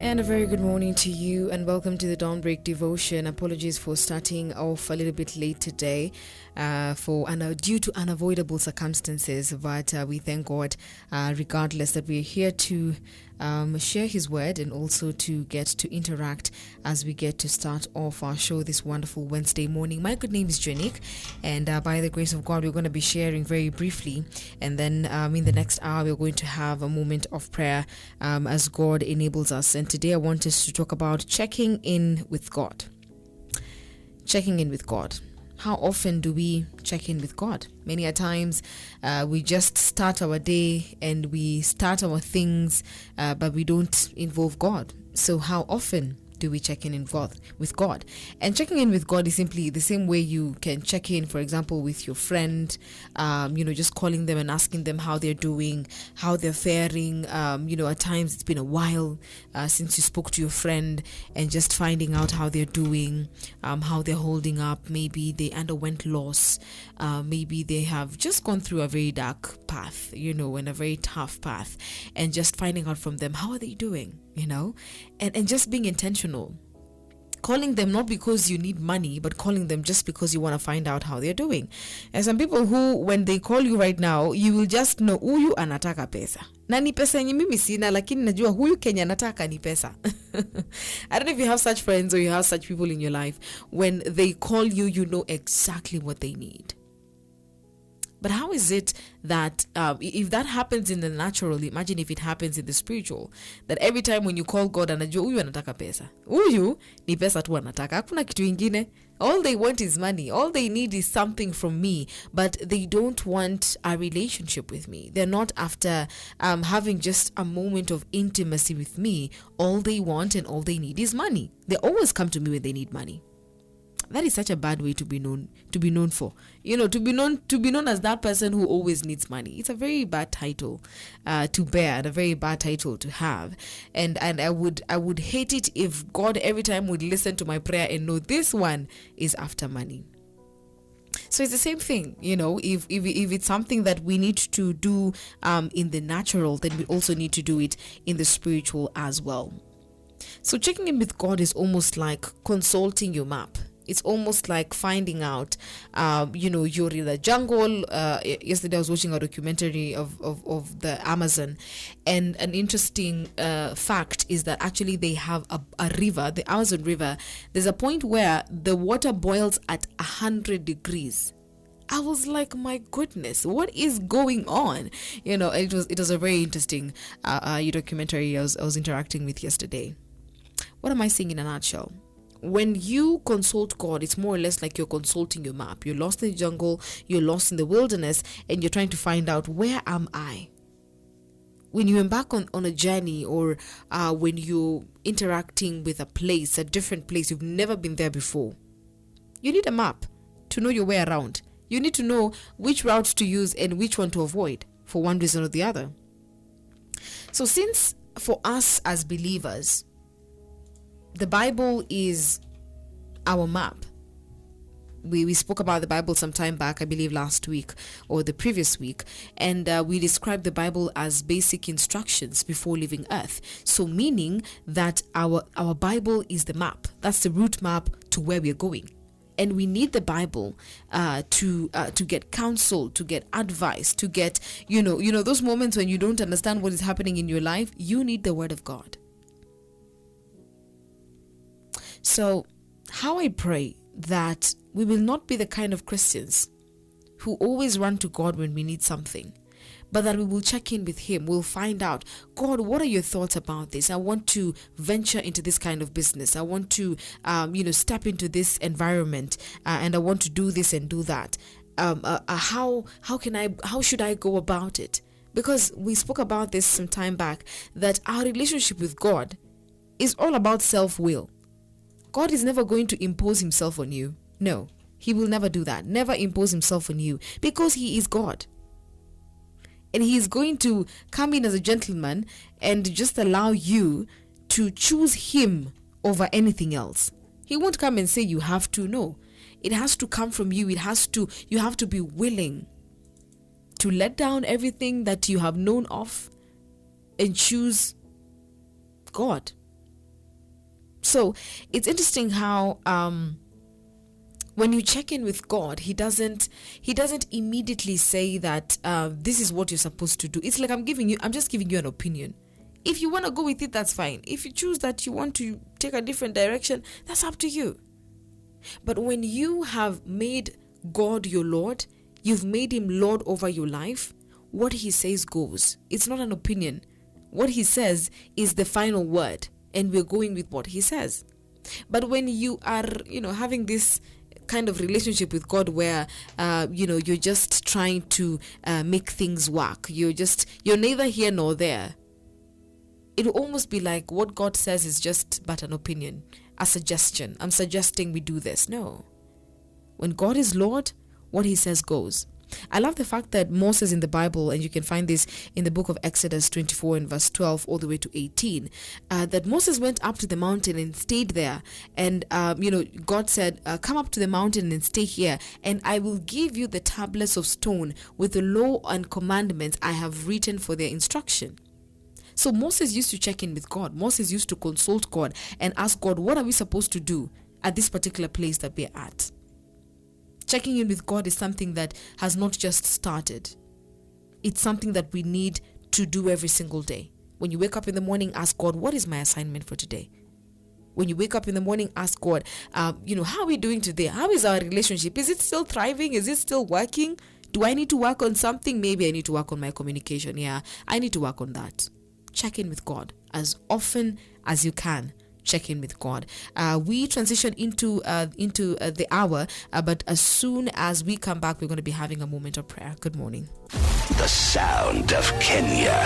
And a very good morning to you, and welcome to the Dawnbreak devotion. Apologies for starting off a little bit late today, due to unavoidable circumstances. But we thank God, regardless, that we're here to share His word and also to get to interact as we get to start off our show this wonderful Wednesday morning. My good name is Joanique, and by the grace of God, we're going to be sharing very briefly, and then in the next hour, we're going to have a moment of prayer as God enables us. And today I want us to talk about checking in with God. Checking in with God. How often do we check in with God? Many a times we just start our day and we start our things, but we don't involve God. So how often do we check in with God? And checking in with God is simply the same way you can check in, for example, with your friend, just calling them and asking them how they're doing, how they're faring. At times it's been a while since you spoke to your friend, and just finding out how they're doing, how they're holding up. Maybe they underwent loss. Maybe they have just gone through a very dark path, and a very tough path, and just finding out from them, how are they doing? And just being intentional, calling them not because you need money, but calling them just because you want to find out how they're doing. And some people who, when they call you right now, you will just know huyu anataka pesa na ni pesa yenye mimi sina, lakini najua huyu Kenya anataka ni pesa. I don't know if you have such friends or you have such people in your life. When they call you, you know exactly what they need. But how is it that if that happens in the natural, imagine if it happens in the spiritual, that every time when you call God, anajua huyu anataka pesa, huyu ni pesa tu anataka, hakuna kitu ingine. All they want is money. All they need is something from me, but they don't want a relationship with me. They're not after having just a moment of intimacy with me. All they want and all they need is money. They always come to me when they need money. That is such a bad way to be known for. To be known as that person who always needs money. It's a very bad title to bear, and a very bad title to have. And I would hate it if God every time would listen to my prayer and know this one is after money. So it's the same thing, if it's something that we need to do in the natural, then we also need to do it in the spiritual as well. So checking in with God is almost like consulting your map. It's almost like finding out, you're in the jungle. Yesterday I was watching a documentary of the Amazon, and an interesting fact is that actually they have a river, the Amazon River. There's a point where the water boils at 100 degrees. I was like, my goodness, what is going on? It was a very interesting documentary I was interacting with yesterday. What am I saying in a nutshell? When you consult God, it's more or less like you're consulting your map. You're lost in the jungle, you're lost in the wilderness, and you're trying to find out, where am I? When you embark on a journey, or when you're interacting with a different place, you've never been there before, you need a map to know your way around. You need to know which route to use and which one to avoid for one reason or the other. So since for us as believers, the Bible is our map. We spoke about the Bible some time back, I believe last week or the previous week, and we described the Bible as basic instructions before leaving earth. So meaning that our Bible is the map. That's the route map to where we're going. And we need the Bible to get counsel, to get advice, to get, those moments when you don't understand what is happening in your life. You need the Word of God. So how I pray that we will not be the kind of Christians who always run to God when we need something, but that we will check in with Him. We'll find out, God, what are your thoughts about this? I want to venture into this kind of business. I want to, step into this environment, and I want to do this and do that. How should I go about it? Because we spoke about this some time back, that our relationship with God is all about self-will. God is never going to impose Himself on you. No, He will never do that. Never impose Himself on you, because He is God. And He is going to come in as a gentleman and just allow you to choose Him over anything else. He won't come and say you have to. No, it has to come from you. You have to be willing to let down everything that you have known of and choose God. So it's interesting how when you check in with God, he doesn't immediately say that this is what you're supposed to do. It's like I'm just giving you an opinion. If you want to go with it, that's fine. If you choose that you want to take a different direction, that's up to you. But when you have made God your Lord, you've made him Lord over your life, what he says goes. It's not an opinion. What he says is the final word, and we're going with what he says. But when you are, having this kind of relationship with God where, you're just trying to make things work, you're neither here nor there, it will almost be like what God says is just but an opinion, a suggestion. I'm suggesting we do this. No. When God is Lord, what he says goes. I love the fact that Moses in the Bible, and you can find this in the book of Exodus 24 and verse 12 all the way to 18, that Moses went up to the mountain and stayed there. And, God said, come up to the mountain and stay here, and I will give you the tablets of stone with the law and commandments I have written for their instruction. So Moses used to check in with God. Moses used to consult God and ask God, what are we supposed to do at this particular place that we're at? Checking in with God is something that has not just started. It's something that we need to do every single day. When you wake up in the morning, ask God, what is my assignment for today? When you wake up in the morning, ask God, how are we doing today? How is our relationship? Is it still thriving? Is it still working? Do I need to work on something? Maybe I need to work on my communication. Yeah, I need to work on that. Check in with God as often as you can. Check in with God. We transition into the hour, but as soon as we come back, we're going to be having a moment of prayer. Good morning. The sound of Kenya.